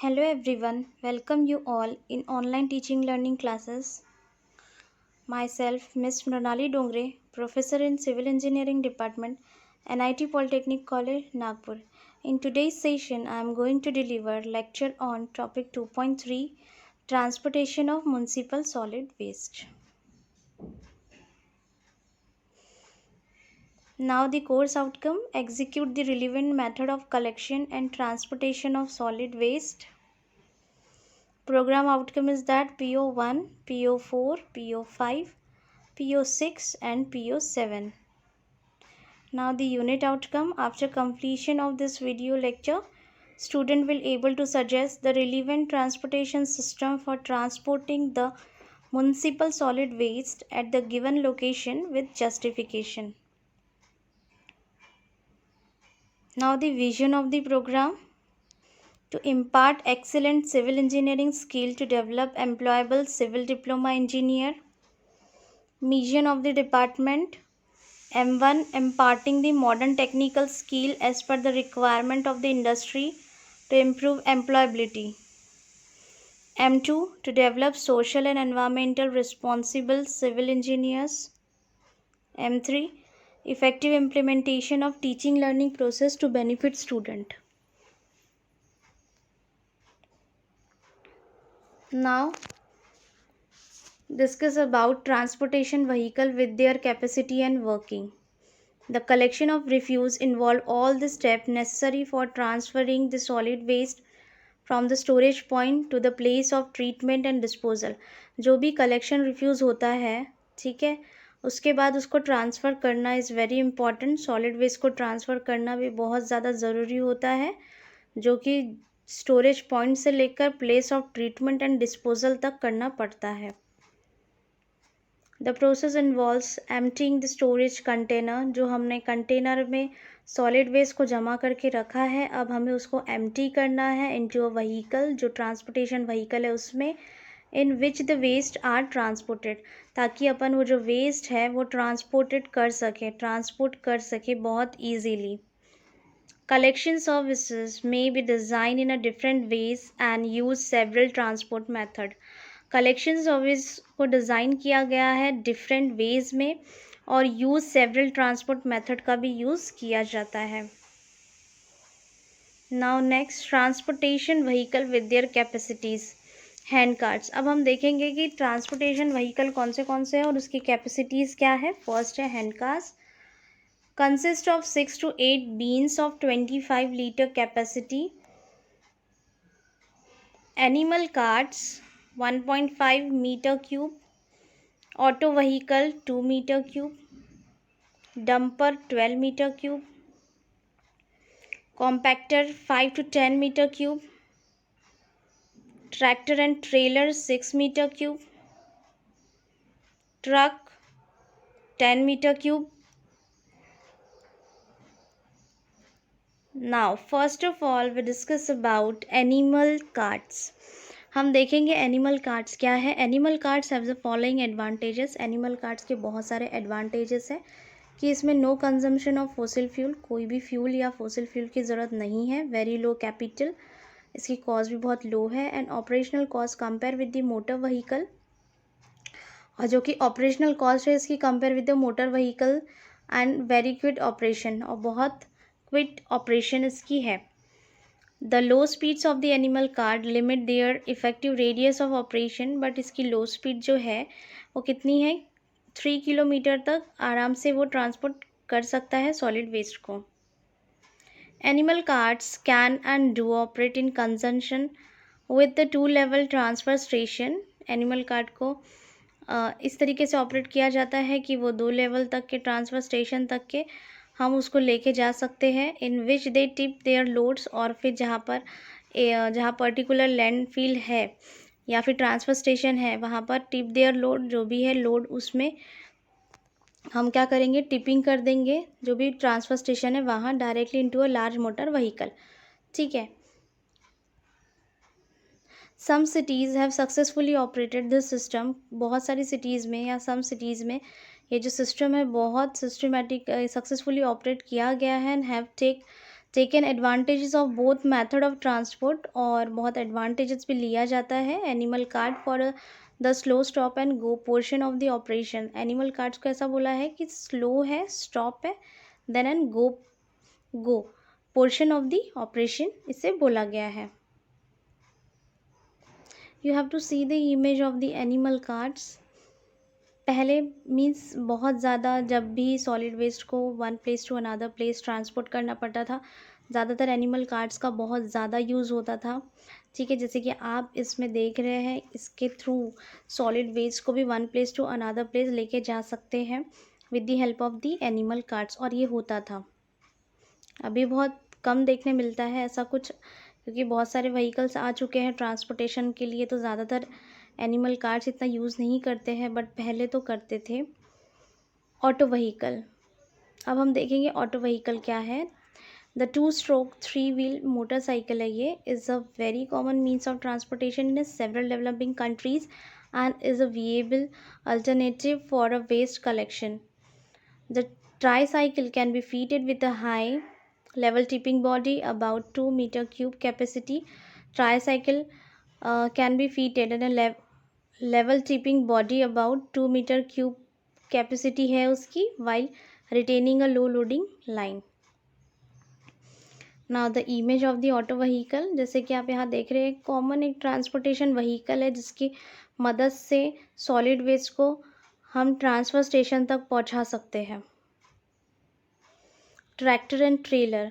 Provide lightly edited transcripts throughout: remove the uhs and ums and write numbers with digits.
Hello everyone, welcome you all in online teaching learning classes. Myself, Miss Mrinali Dongre, Professor in Civil Engineering Department, NIT Polytechnic College, Nagpur. In today's session, I am going to deliver lecture on topic 2.3, Transportation of Municipal Solid Waste. Now the course outcome, execute the relevant method of collection and transportation of solid waste. Program outcome is that PO1, PO4, PO5, PO6 and PO7. Now the unit outcome, after completion of this video lecture, student will able to suggest the relevant transportation system for transporting the municipal solid waste at the given location with justification. Now the vision of the program, to impart excellent civil engineering skill to develop employable civil diploma engineer. Mission of the department, M1 imparting the modern technical skill as per the requirement of the industry to improve employability. M2 to develop social and environmental responsible civil engineers. M3 effective implementation of teaching learning process to benefit student. Now discuss about transportation vehicle with their capacity and working. The collection of refuse involve all the steps necessary for transferring the solid waste from the storage point to the place of treatment and disposal. जो भी collection refuse होता है, ठीक है, उसके बाद उसको transfer करना is very important. Solid waste को ट्रांसफ़र करना भी बहुत ज़्यादा ज़रूरी होता है, जो कि स्टोरेज पॉइंट से लेकर place of treatment and disposal तक करना पड़ता है. The process involves emptying the storage container. जो हमने कंटेनर में सॉलिड वेस्ट को जमा करके रखा है, अब हमें उसको एम्प्टी करना है इनटू अ व्हीकल, जो ट्रांसपोर्टेशन व्हीकल है उसमें, in which the waste are transported, ताकि अपन वो जो वेस्ट है वो ट्रांसपोर्ट कर सके बहुत easily. Collection services may be designed in a different ways and use several transport method. Collection service को डिज़ाइन किया गया है डिफरेंट वेज में और यूज़ सेवरल ट्रांसपोर्ट मेथड का भी यूज़ किया जाता है. Now next, transportation vehicle with there capacities. Hand carts. अब हम देखेंगे कि ट्रांसपोर्टेशन व्हीकल कौन से हैं और उसकी कैपेसिटीज़ क्या है. फर्स्ट है hand carts. Consist of 6 to 8 beans of 25 liter capacity. Animal carts 1.5 meter cube. Auto vehicle 2 meter cube. Dumper 12 meter cube. Compactor 5 to 10 meter cube. Tractor and trailer 6 meter cube. Truck 10 meter cube. Now first of all we discuss about animal carts. हम देखेंगे animal carts क्या है. Animal carts have the following advantages. Animal carts के बहुत सारे advantages हैं कि इसमें no consumption of fossil fuel, कोई भी फ्यूल या फोसिल फ्यूल की ज़रूरत नहीं है. वेरी लो कैपिटल, इसकी कॉस्ट भी बहुत लो है. And operational cost compare with the motor vehicle, और जो कि ऑपरेशनल कॉस्ट है इसकी compare with the motor vehicle, and very quick operation, और बहुत क्विक ऑपरेशन इसकी है. The low speeds of the animal cart limit their effective radius of operation. But इसकी लो स्पीड जो है वो कितनी है, 3 किलोमीटर तक आराम से वो ट्रांसपोर्ट कर सकता है सॉलिड वेस्ट को. Animal cards can and do operate in conjunction with the 2 level transfer station. Animal card को इस तरीके से ऑपरेट किया जाता है कि वो 2 लेवल तक के ट्रांसफ़र स्टेशन तक के हम उसको लेके जा सकते हैं. इन विच दे टिप देयर लोड्स, और फिर जहाँ पर्टिकुलर लैंडफिल है या फिर ट्रांसफ़र स्टेशन है वहाँ पर टिप देयर लोड, जो भी है लोड उसमें हम क्या करेंगे, टिपिंग कर देंगे जो भी ट्रांसफ़र स्टेशन है वहाँ directly into a large motor vehicle. ठीक है. Some cities have successfully operated this system. बहुत सारी सिटीज़ में या सम सिटीज़ में ये जो सिस्टम है बहुत सिस्टमेटिक सक्सेसफुली ऑपरेट किया गया है. And have take taken advantages of both method of transport, और बहुत एडवांटेजेस भी लिया जाता है animal cart for the slow stop and go portion of the operation. Animal carts को ऐसा बोला है कि स्लो है, स्टॉप है, then and go portion of the operation इसे बोला गया है। You have to see the image of the animal carts. पहले मीन्स बहुत ज़्यादा जब भी सॉलिड वेस्ट को one place to another place transport करना पड़ता था, ज़्यादातर एनिमल कार्ड्स का बहुत ज़्यादा यूज़ होता था। ठीक है, जैसे कि आप इसमें देख रहे हैं, इसके थ्रू सॉलिड वेस्ट को भी one place to another place लेके जा सकते हैं with the help of the animal carts, और ये होता था। अभी बहुत कम देखने मिलता है ऐसा कुछ, क्योंकि बहुत सारे व्हीकल्स आ चुके हैं ट्रांसपोर्टेशन के लिए, तो ज़्यादातर एनिमल कार्ड्स इतना यूज़ नहीं करते हैं, बट पहले तो करते थे। ऑटो व्हीकल, अब हम देखेंगे ऑटो व्हीकल क्या है। द 2-stroke 3-wheel मोटरसाइकिल है, ये is a very common means of transportation in several developing countries and is a viable alternative for a waste collection. The tricycle can be fitted with a high level tipping body about 2 meter cube capacity. Tricycle can be fitted in a level tipping body about 2 meter cube capacity है उसकी, while retaining a low loading line. Now the image of the auto vehicle, जैसे कि आप यहाँ देख रहे हैं, common एक ट्रांसपोर्टेशन व्हीकल है जिसकी मदद से सॉलिड वेस्ट को हम ट्रांसफर स्टेशन तक पहुँचा सकते हैं। Tractor and trailer,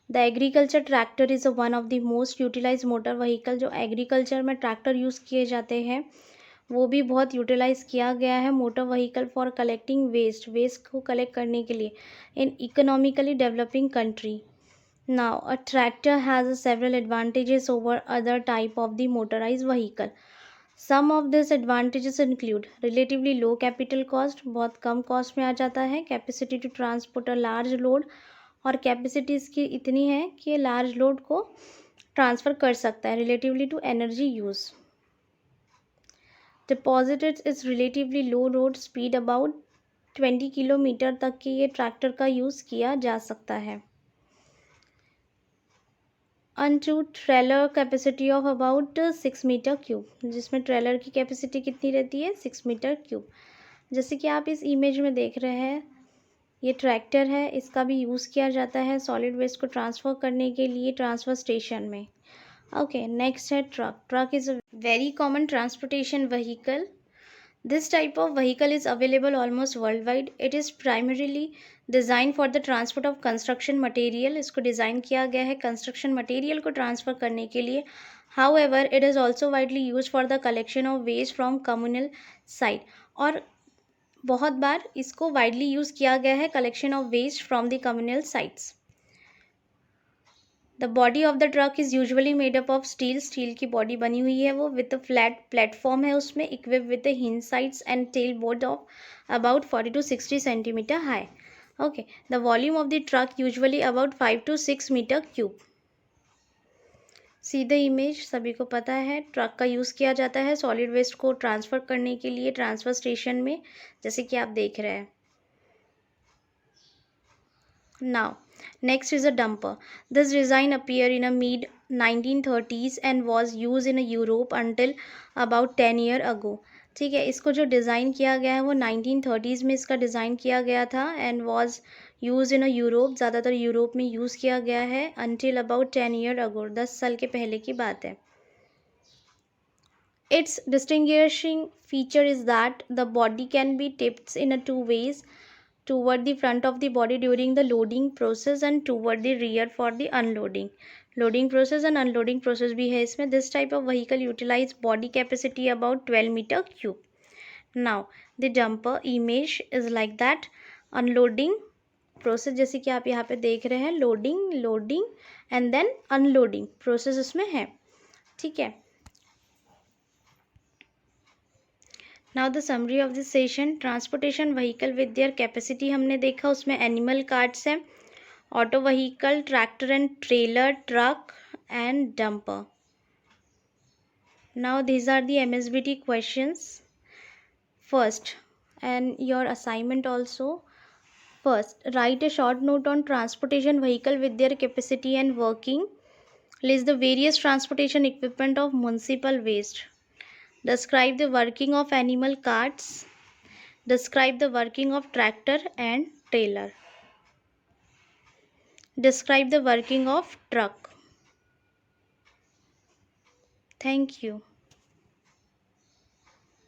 the agriculture tractor is one of the most utilise motor vehicle. जो एग्रीकल्चर में ट्रैक्टर यूज़ किए जाते हैं वो भी बहुत यूटिलाइज किया गया है motor vehicle for collecting waste को कलेक्ट करने के लिए in economically developing country. Now a tractor has several advantages over other type of the motorize vehicle. Some of this advantages include relatively low capital cost, बहुत कम cost में आ जाता है। Capacity to transport a large load, और capacity इसकी इतनी है कि ये लार्ज लोड को ट्रांसफ़र कर सकता है। Relatively to energy use, deposited is relatively low road speed about 20 kilometre तक की ये ट्रैक्टर का यूज़ किया जा सकता है। Unto trailer capacity of about 6 metre cube, जिसमें ट्रेलर की कैपेसिटी कितनी रहती है, 6 मीटर क्यूब। जैसे कि आप इस इमेज में देख रहे हैं, ये ट्रैक्टर है, इसका भी यूज़ किया जाता है सॉलिड वेस्ट को ट्रांसफ़र करने के लिए ट्रांसफ़र स्टेशन में। ओके, नेक्स्ट है truck. Truck is a very common transportation vehicle. This type of vehicle is available almost world wide. It is primarily design for the transport of construction material. इसको design किया गया है construction material को transfer करने के लिए। However it is also widely use for the collection of waste from communal site, और बहुत बार इसको वाइडली यूज़ किया गया है collection of waste from the communal sites. The body of the truck is usually made up of steel. Steel की body बनी हुई है वो, विद फ्लैट प्लेटफॉर्म है उसमें, equip with hinge sides and tail board of about 40 to 60 centimetre high. Okay, the volume of the truck usually about 5 to 6 metre cube. See the image, सभी को पता है ट्रक का यूज़ किया जाता है सॉलिड वेस्ट को ट्रांसफ़र करने के लिए ट्रांसफ़र स्टेशन में, जैसे कि आप देख रहे हैं। Now, next is a dumper. This design appeared in a mid 1930s and was used in Europe until about 10 year ago. ठीक है, इसको जो डिज़ाइन किया गया है वो 1930s में इसका डिज़ाइन किया गया था and was use in Europe, ज़्यादातर यूरोप में यूज़ किया गया है until about 10 year ago, 10 साल के पहले की बात है। Its distinguishing feature is that the body can be tipped in a two ways, toward the front of the body during the loading process and toward the rear for the unloading. Loading process and unloading process भी है इसमें। This type of vehicle utilize body capacity about 12 meter cube. Now the dumper image is like that. Unloading process जैसे कि आप यहाँ पे देख रहे हैं, loading and then unloading process इसमें है, ठीक है। Now the summary of this session. Transportation vehicle with their capacity हमने देखा, उसमें एनिमल कार्ड्स हैं, auto vehicle, tractor and trailer, truck and dumper. Now these are the MSBT questions. First, and your assignment also, First, write a short note on transportation vehicle with their capacity and working. List the various transportation equipment of municipal waste. Describe the working of animal carts. Describe the working of tractor and trailer. Describe the working of truck. Thank you.